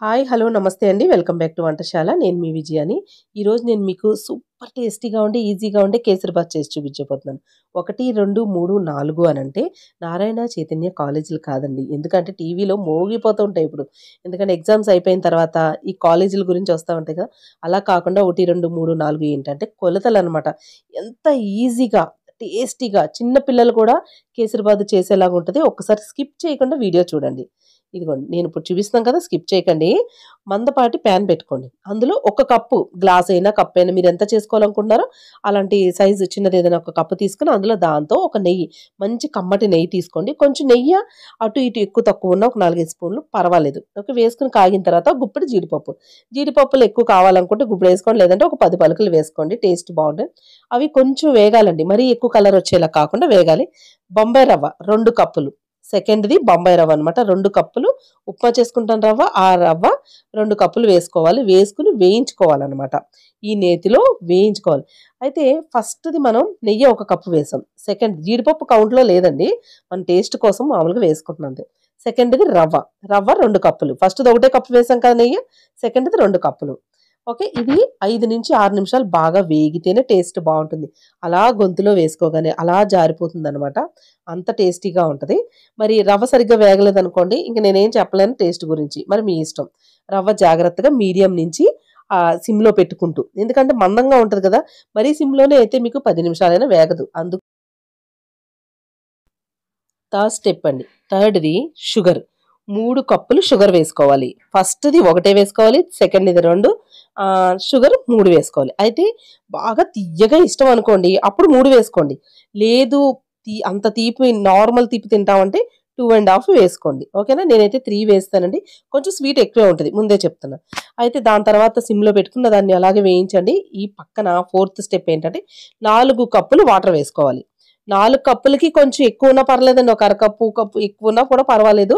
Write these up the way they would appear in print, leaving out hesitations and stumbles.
Hi! Hello! నమస్తే అండి. Welcome back to Vantasala. నేను మీ విజయాని. ఈరోజు నేను మీకు సూపర్ టేస్టీగా ఉండే, ఈజీగా ఉండే కేసరిబాత్ చేసి చూపించబోతున్నాను. 1, 2, 3, 4 అనంటే నారాయణ చైతన్య కాలేజీలు కాదండి. ఎందుకంటే టీవీలో మోగిపోతూ ఉంటాయి ఇప్పుడు. ఎందుకంటే ఎగ్జామ్స్ అయిపోయిన తర్వాత ఈ కాలేజీల గురించి వస్తా ఉంటాయి కదా! అలా కాకుండా 1, 2, 3, 4 ఏంటంటే కొలతలనమాట. ఎంత ఈజీగా, టేస్టీగా చిన్న పిల్లలు కూడా కేసరిబాత్ చేసేలాగా ఉంటది. ఒక్కసారి స్కిప్ చేయకుండా వీడియో చూడండి. ఇదిగోండి. నేనిప్పుడు చూపిస్తున్నాను కదా! స్కిప్ చేయకండి. మందపాటి ప్యాన్ పెట్టుకోండి. అందులో ఒక కప్పు గ్లాస్ అయినా, కప్ అయినా మీరెంత చేసుకోవాలనుకుంటున్నారో అలాంటి సైజు చిన్నదేదైనా ఒక కప్పు తీసుకొని అందులో దాంతో ఒక నెయ్యి, మంచి కమ్మటి నెయ్యి తీసుకోండి. కొంచెం నెయ్య అటు ఇటు ఎక్కువ తక్కువ ఉన్న ఒక 4, 5 స్పూన్లు పర్వాలేదు. ఓకే. వేసుకొని కాగిన తర్వాత గుప్పెడు జీడిపప్పు. జీడిపప్పులు ఎక్కువ కావాలనుకుంటే గుప్పెడేసుకోండి. లేదంటే ఒక 10 పలుకులు వేసుకోండి. టేస్ట్ బావుంటాయి. అవి కొంచెం వేగాలండి. మరీ ఎక్కువ కలర్ వచ్చేలా కాకుండా వేగాలి. బొంబాయి రవ్వ 2 కప్పులు. సెకండ్‌ది బొంబాయి రవ్వ అనమాట. 2 కప్పులు ఉప్మా చేసుకుంటాం రవ్వ. ఆ రవ్వ 2 కప్పులు వేసుకోవాలి. వేసుకొని వేయించుకోవాలనమాట. ఈ నేతిలో వేయించుకోవాలి. అయితే ఫస్ట్‌ది మనం నెయ్యి ఒక కప్పు వేసాం. సెకండ్ జీడిపప్పు కౌంట్‌లో లేదండి. మన టేస్ట్ కోసం మామూలుగా వేసుకుంటున్నాం అంతే. సెకండ్‌ది రవ్వ. రవ్వ 2 కప్పులు. ఫస్ట్‌ది ఒకటే కప్పు వేసాం కదా నెయ్యి. సెకండ్‌ది 2 కప్పులు. ఓకే. ఇది 5-6 నిమిషాలు బాగా వేగితేనే టేస్ట్ బావుంటుంది. అలా గొంతులో వేసుకోగానే అలా జారిపోతుందనమాట. అంత టేస్టీగా ఉంటది. మరి రవ్వ సరిగ్గా వేగలేదనుకోండి, ఇంక నేనేం చెప్పలేను టేస్ట్ గురించి. మరి మీ ఇష్టం. రవ్వ జాగ్రత్తగా మీడియం నుంచి సిమ్‌లో పెట్టుకుంటూ. ఎందుకంటే మందంగా ఉంటది కదా! మరీ సిమ్‌లోనే అయితే మీకు 10 నిమిషాలైనా వేగదు. థర్డ్ స్టెప్ అండి. థర్డ్‌ది షుగర్. 3 కప్పులు షుగర్ వేసుకోవాలి. ఫస్ట్‌ది ఒకటే వేసుకోవాలి. సెకండ్‌ది 2 షుగర్ 3 వేసుకోవాలి. అయితే బాగా తియ్యగా ఇష్టం అనుకోండి, అప్పుడు 3 వేసుకోండి. లేదు అంత తీపి నార్మల్ తీపి తింటామంటే 2 ½ వేసుకోండి. ఓకేనా? నేనైతే 3 వేస్తానండి. కొంచెం స్వీట్ ఎక్కువే ఉంటది. ముందే చెప్తున్నా. అయితే దాని తర్వాత సిమ్‌లో పెట్టుకున్న దాన్ని అలాగే వేయించండి. ఈ పక్కన ఫోర్త్ స్టెప్ ఏంటంటే 4 కప్పులు వాటర్ వేసుకోవాలి. 4 కప్పులకి కొంచెం ఎక్కువున్నా పర్లేదండి. ఒక అరకప్పు, కప్పు ఎక్కువున్నా కూడా పర్వాలేదు.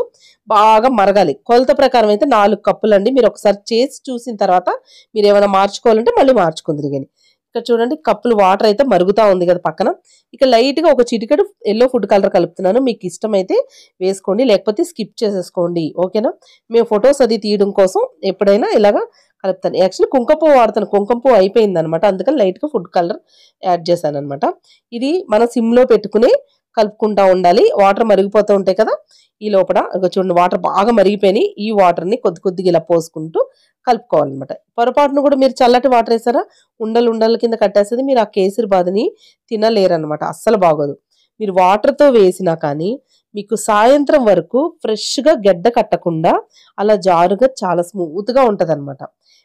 బాగా మరగాలి. కొలత ప్రకారం అయితే 4 కప్పులండి. మీరొకసారి చేసి చూసిన తర్వాత మీరేమైనా మార్చుకోవాలంటే మళ్ళీ మార్చుకుందురు గాని. ఇక్కడ చూడండి కప్పులు వాటర్ అయితే మరుగుతా ఉంది కదా పక్కన. ఇక లైట్‌గా ఒక చిటికెడు యెల్లో ఫుడ్ కలర్ కలుపుతున్నాను. మీకిష్టమైతే వేసుకోండి. లేకపోతే స్కిప్ చేసేసుకోండి. ఓకేనా? మేము ఫోటోస్ అది తీయడం కోసం ఎప్పుడైనా ఇలాగా కలుపుతాను. యాక్చువల్లీ కుంకుమ పువ్వు వాడతాను. కుంకుమ పువ్వు అయిపోయిందనమాట. అందుకని లైట్‌గా ఫుడ్ కలర్ యాడ్ చేశాననమాట. ఇది మనం సిమ్‌లో పెట్టుకుని కలుపుకుంటా ఉండాలి. వాటర్ మరిగిపోతూ ఉంటాయి కదా! ఈ లోపల ఇగో చూడండి వాటర్ బాగా మరిగిపోయినియి. ఈ వాటర్‌ని కొద్ది కొద్దిగా ఇలా పోసుకుంటూ కలుపుకోవాలనమాట. పొరపాటున కూడా మీరు చల్లటి వాటర్ ఏసారా ఉండలు ఉండల కింద కట్టేస్తది. మీరు ఆ కేసరి బాదుని తినలేరనమాట. అస్సలు బాగోదు. మీరు వాటర్‌తో వేసినా కానీ మీకు సాయంత్రం వరకు ఫ్రెష్‌గా గెడ్డ కట్టకుండా అలా జారుగా చాలా స్మూత్‌గా ఉంటదనమాట.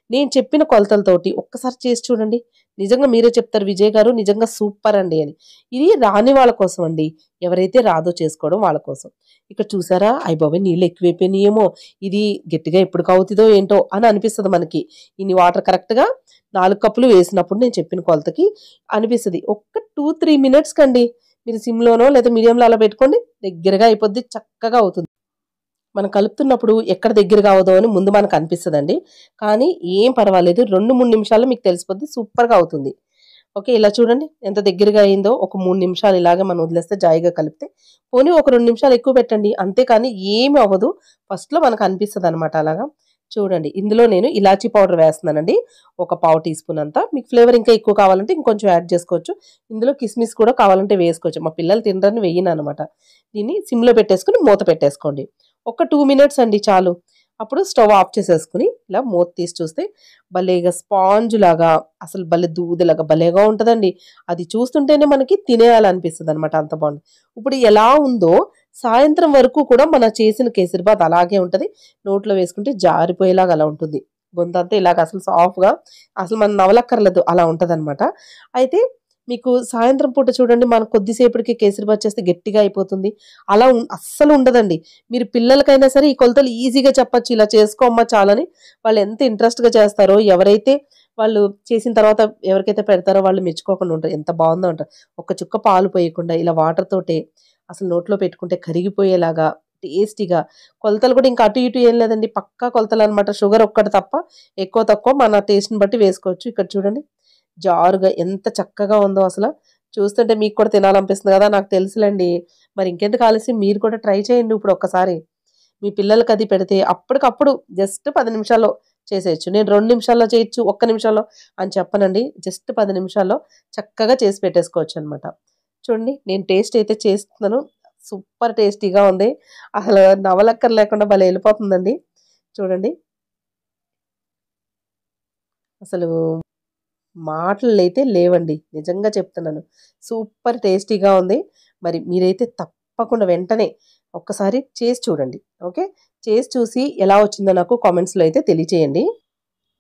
నేను చెప్పిన కొలతలతోటి ఒక్కసారి చేసి చూడండి. నిజంగా మీరే చెప్తారు విజయ్ గారు నిజంగా సూపర్ అండి అని. ఇది రాని వాళ్ళ కోసం అండి. ఎవరైతే రాదో చేసుకోవడం వాళ్ళ కోసం. ఇక్కడ చూసారా? అయ్యబాబోయ్! నీళ్ళు ఎక్కువైపోయినాయేమో! ఇది గట్టిగా ఎప్పుడు కవుతదో ఏంటో అని అనిపిస్తది మనకి. ఇన్ని వాటర్ కరెక్ట్‌గా 4 కప్పులు వేసినప్పుడు నేను చెప్పిన కొలతకి అనిపిస్తది. ఒక్క 2, 3 మినిట్స్ కండి. మీరు సిమ్‌లోనో లేదా మీడియంలో అలా పెట్టుకోండి. దగ్గరగా అయిపోద్ది. చక్కగా అవుతుంది. మనం కలుపుతున్నప్పుడు ఎక్కడ దగ్గరగా అవ్వదో అని ముందు మనకు అనిపిస్తదండి. కానీ ఏం పర్వాలేదు. 2, 3 నిమిషాల్లో మీకు తెలిసిపోద్ది. సూపర్‌గా అవుతుంది. ఓకే. ఇలా చూడండి ఎంత దగ్గరగా అయిందో. ఒక 3 నిమిషాలు ఇలాగే మనం వదిలేస్తే జాయిగా కలిపితే పోనీ ఒక 2 నిమిషాలు ఎక్కువ పెట్టండి. అంతేకాని ఏమి అవ్వదు. ఫస్ట్‌లో మనకు అనిపిస్తదనమాట అలాగా. చూడండి ఇందులో నేను ఇలాచీ పౌడర్ వేస్తున్నానండి. ఒక పావు టీ స్పూన్ అంతా. మీకు ఫ్లేవర్ ఇంకా ఎక్కువ కావాలంటే ఇంకొంచెం యాడ్ చేసుకోవచ్చు. ఇందులో కిస్మిస్ కూడా కావాలంటే వేసుకోవచ్చు. మా పిల్లలు తినరని వేయననమాట. దీన్ని సిమ్‌లో పెట్టేసుకొని మూత పెట్టేసుకోండి. ఒక 2 మినిట్స్ అండి చాలు. అప్పుడు స్టవ్ ఆఫ్ చేసేసుకొని ఇలా మూత తీసి చూస్తే భలేగా స్పాంజ్‌లాగా అసలు భలే దూదిలాగా భలేగా ఉంటదండి. అది చూస్తుంటేనే మనకి తినేయాలనిపిస్తదనమాట అంత బావుంది. ఇప్పుడు ఎలా ఉందో సాయంత్రం వరకు కూడా మన చేసిన కేసరిబాత్ అలాగే ఉంటది. నోట్లో వేసుకుంటే జారిపోయేలాగా అలా ఉంటుంది. గొంతంతా ఇలాగ అసలు సాఫ్ట్‌గా అసలు మనం నవలక్కర్లేదు అలా ఉంటదనమాట. అయితే మీకు సాయంత్రం పూట చూడండి మనం కొద్దిసేపటికి కేసరిబాత్ చేస్తే గట్టిగా అయిపోతుంది. అలా అస్సలు ఉండదండి. మీరు పిల్లలకైనా సరే ఈ కొలతలు ఈజీగా చెప్పొచ్చు. ఇలా చేసుకో అమ్మ చాలని. వాళ్ళు ఎంత ఇంట్రెస్ట్‌గా చేస్తారో ఎవరైతే వాళ్ళు చేసిన తర్వాత ఎవరికైతే పెడతారో వాళ్ళు మెచ్చుకోకుండా ఉంటారు. ఎంత బావుందో అంటారు. ఒక్క చుక్క పాలు పోయకుండా ఇలా వాటర్ తోటే అసలు నోట్లో పెట్టుకుంటే కరిగిపోయేలాగా టేస్టీగా కొలతలు కూడా ఇంకా అటు ఇటు ఏం లేదండి. పక్కా కొలతలనమాట. షుగర్ ఒక్కటి తప్ప ఎక్కువ తక్కువ మన టేస్ట్‌ని బట్టి వేసుకోవచ్చు. ఇక్కడ చూడండి జారుగా ఎంత చక్కగా ఉందో అసల. చూస్తుంటే మీకు కూడా తినాలనిపిస్తుంది గదా! నాకు తెలుసులెండి. మరి ఇంకెందుకు ఆలస్యం మీరు కూడా ట్రై చేయండి ఇప్పుడు ఒక్కసారి. మీ పిల్లలకి అది పెడితే అప్పటికప్పుడు జస్ట్ 10 నిమిషాల్లో చేసేయచ్చు. నేను 2 నిమిషాల్లో చేయొచ్చు, 1 నిమిషాల్లో అని చెప్పనండి. జస్ట్ 10 నిమిషాల్లో చక్కగా చేసి పెట్టేసుకోవచ్చనమాట. చూడండి నేను టేస్ట్ అయితే చేస్తున్నాను. సూపర్ టేస్టీగా ఉంది. అసలు నవలక్కర లేకుండా భలే ఎళ్ళిపోతుందండి. చూడండి. అసలు మాటలైతే లేవండి. నిజంగా చెప్తున్నాను. సూపర్ టేస్టీగా ఉంది. మరి మీరైతే తప్పకుండా వెంటనే ఒక్కసారి చేసి చూడండి. ఓకే. చేసి చూసి ఎలా వచ్చిందో నాకు కామెంట్స్‌లో అయితే తెలియచేయండి.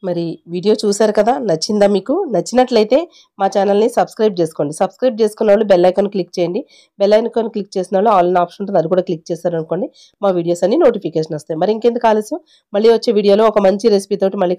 మరి వీడియో చూసారు కదా! నచ్చిందా మీకు? నచ్చినట్లయితే మా ఛానల్‌ని సబ్స్క్రైబ్ జేసుకోండి. సబ్స్క్రైబ్ చేసుకున్నోళ్ళు బెల్ ఐకాన్ క్లిక్ చేయండి. బెల్ ఐకాన్ క్లిక్ చేసినోళ్ళు ఆల్ అనే ఆప్షన్ ఉంటుంది. అది కూడా క్లిక్ చేశారనుకోండి మా వీడియోస్ అన్నీ నోటిఫికేషన్ వస్తాయి. మరి ఇంకెందుకు ఆలస్యం మళ్ళీ వచ్చే వీడియోలో ఒక మంచి రెసిపీ తోటి మళ్ళీ